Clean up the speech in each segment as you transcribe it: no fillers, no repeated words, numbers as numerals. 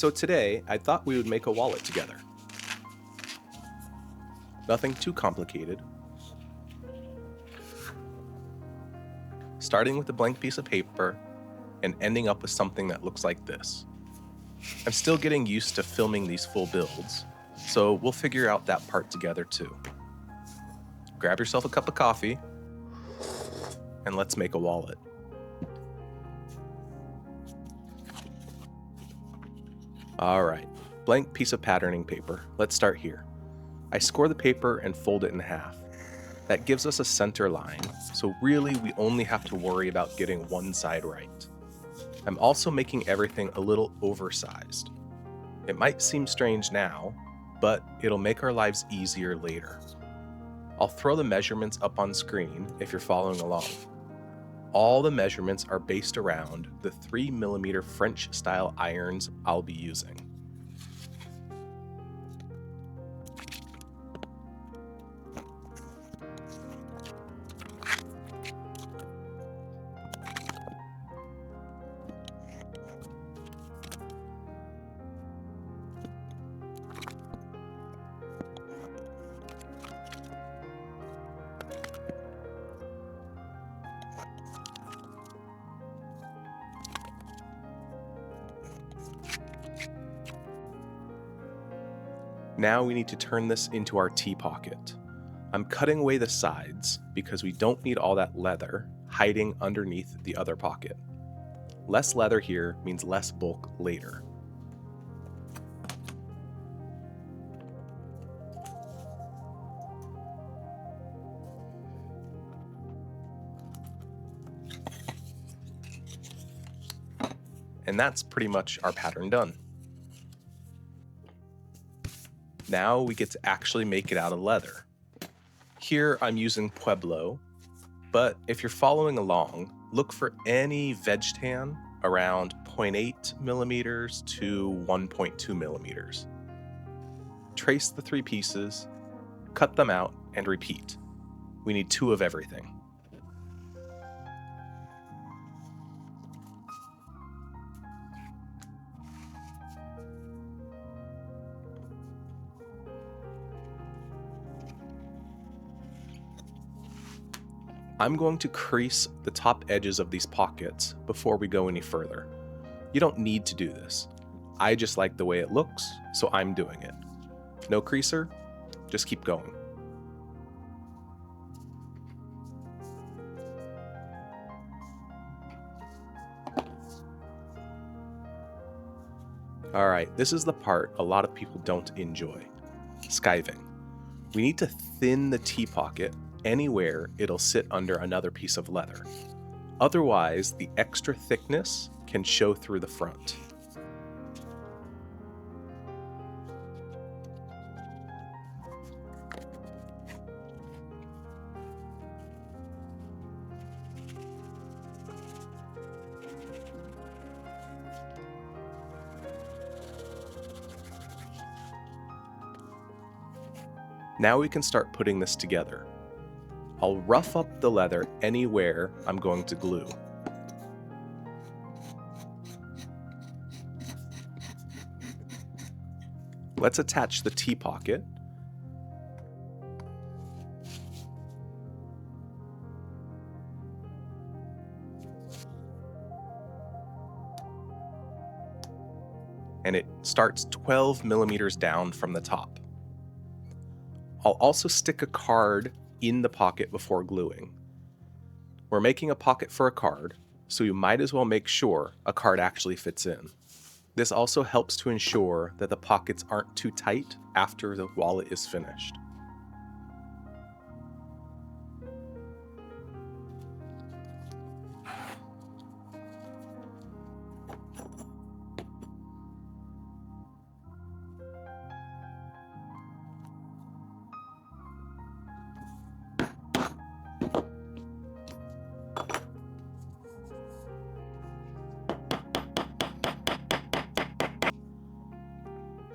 So today, I thought we would make a wallet together. Nothing too complicated. Starting with a blank piece of paper and ending up with something that looks like this. I'm still getting used to filming these full builds, so we'll figure out that part together too. Grab yourself a cup of coffee, and let's make a wallet. Alright, blank piece of patterning paper. Let's start here. I score the paper and fold it in half. That gives us a center line, so really we only have to worry about getting one side right. I'm also making everything a little oversized. It might seem strange now, but it'll make our lives easier later. I'll throw the measurements up on screen if you're following along. All the measurements are based around the 3mm French style irons I'll be using. Now we need to turn this into our T pocket. I'm cutting away the sides because we don't need all that leather hiding underneath the other pocket. Less leather here means less bulk later. And that's pretty much our pattern done. Now we get to actually make it out of leather. Here I'm using Pueblo, but if you're following along, look for any veg tan around 0.8mm to 1.2mm. Trace the 3 pieces, cut them out, and repeat. We need 2 of everything. I'm going to crease the top edges of these pockets before we go any further. You don't need to do this. I just like the way it looks, so I'm doing it. No creaser, just keep going. Alright, this is the part a lot of people don't enjoy. Skiving. We need to thin the T pocket anywhere it'll sit under another piece of leather. Otherwise, the extra thickness can show through the front. Now we can start putting this together. I'll rough up the leather anywhere I'm going to glue. Let's attach the T pocket. And it starts 12mm down from the top. I'll also stick a card in the pocket before gluing. We're making a pocket for a card, so you might as well make sure a card actually fits in. This also helps to ensure that the pockets aren't too tight after the wallet is finished.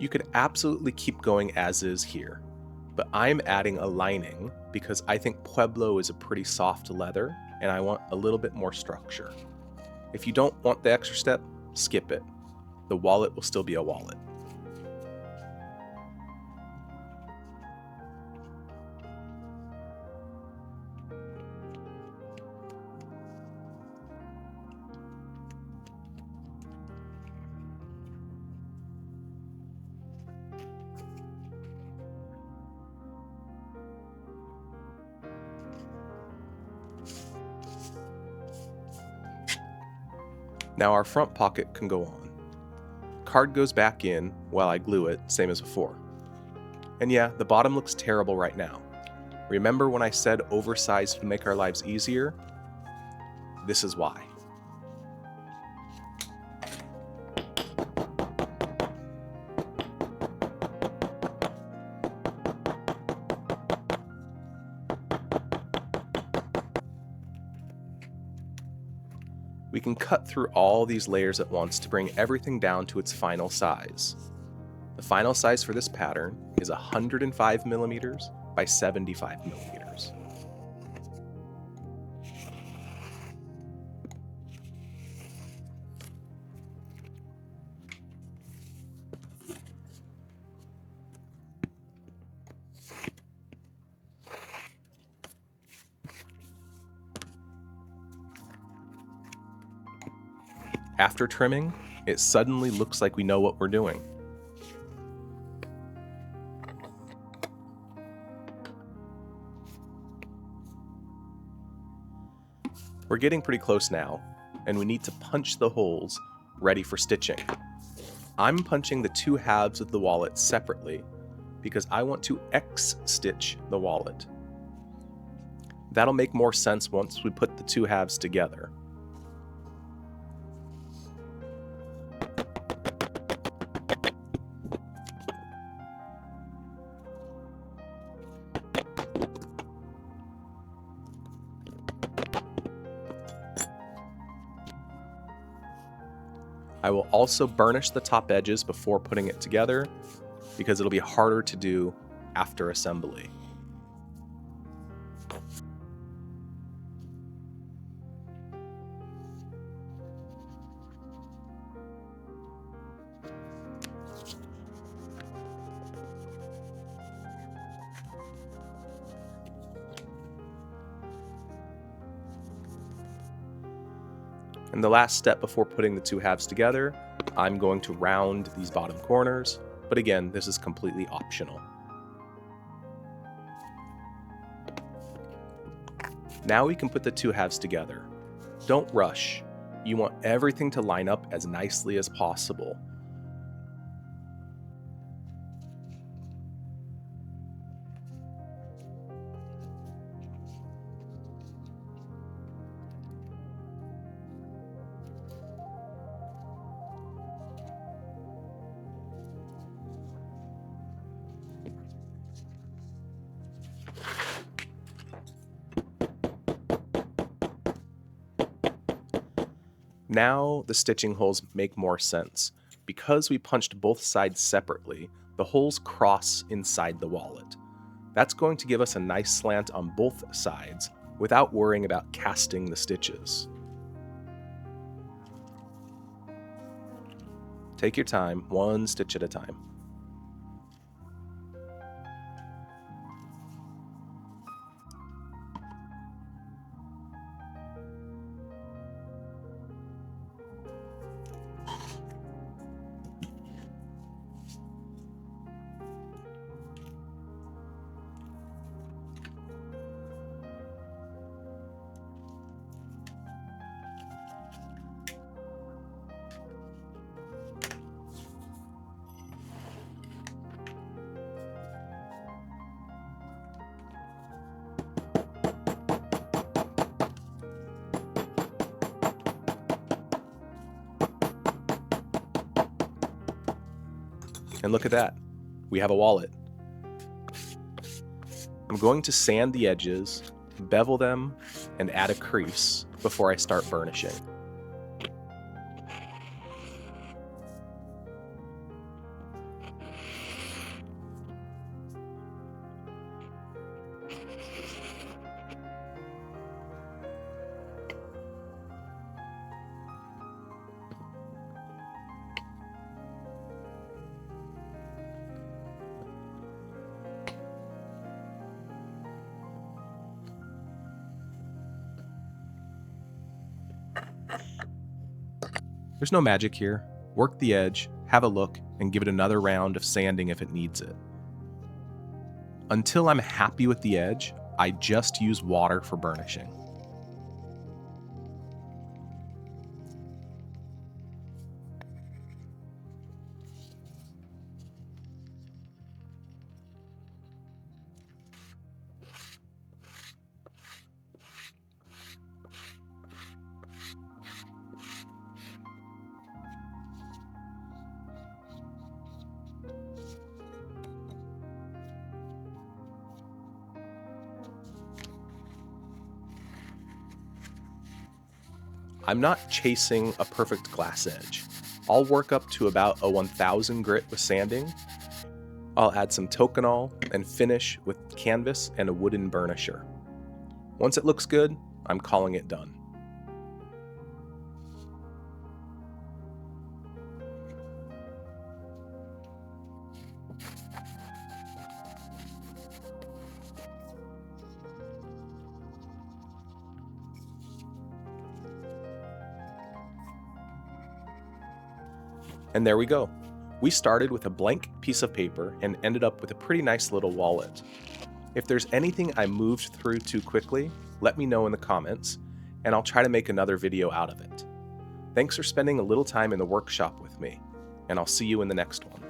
You could absolutely keep going as is here, but I'm adding a lining because I think Pueblo is a pretty soft leather and I want a little bit more structure. If you don't want the extra step, skip it. the wallet will still be a wallet. Now our front pocket can go on. Card goes back in while I glue it, same as before. And yeah, the bottom looks terrible right now. Remember when I said oversized would make our lives easier? This is why. We can cut through all these layers at once to bring everything down to its final size. The final size for this pattern is 105 millimeters by 75 millimeters. After trimming, it suddenly looks like we know what we're doing. We're getting pretty close now, and we need to punch the holes ready for stitching. I'm punching the two halves of the wallet separately because I want to X-stitch the wallet. That'll make more sense once we put the two halves together. I will also burnish the top edges before putting it together because it'll be harder to do after assembly. And the last step before putting the two halves together, I'm going to round these bottom corners, but again, this is completely optional. Now we can put the two halves together. Don't rush. You want everything to line up as nicely as possible. Now the stitching holes make more sense. Because we punched both sides separately, the holes cross inside the wallet. That's going to give us a nice slant on both sides without worrying about casting the stitches. Take your time, one stitch at a time. And look at that, we have a wallet. I'm going to sand the edges, bevel them, and add a crease before I start burnishing. There's no magic here. Work the edge, have a look, and give it another round of sanding if it needs it. Until I'm happy with the edge, I just use water for burnishing. I'm not chasing a perfect glass edge. I'll work up to about a 1000 grit with sanding. I'll add some tokonol and finish with canvas and a wooden burnisher. Once it looks good, I'm calling it done. And there we go. We started with a blank piece of paper and ended up with a pretty nice little wallet. If there's anything I moved through too quickly, let me know in the comments, and I'll try to make another video out of it. Thanks for spending a little time in the workshop with me, and I'll see you in the next one.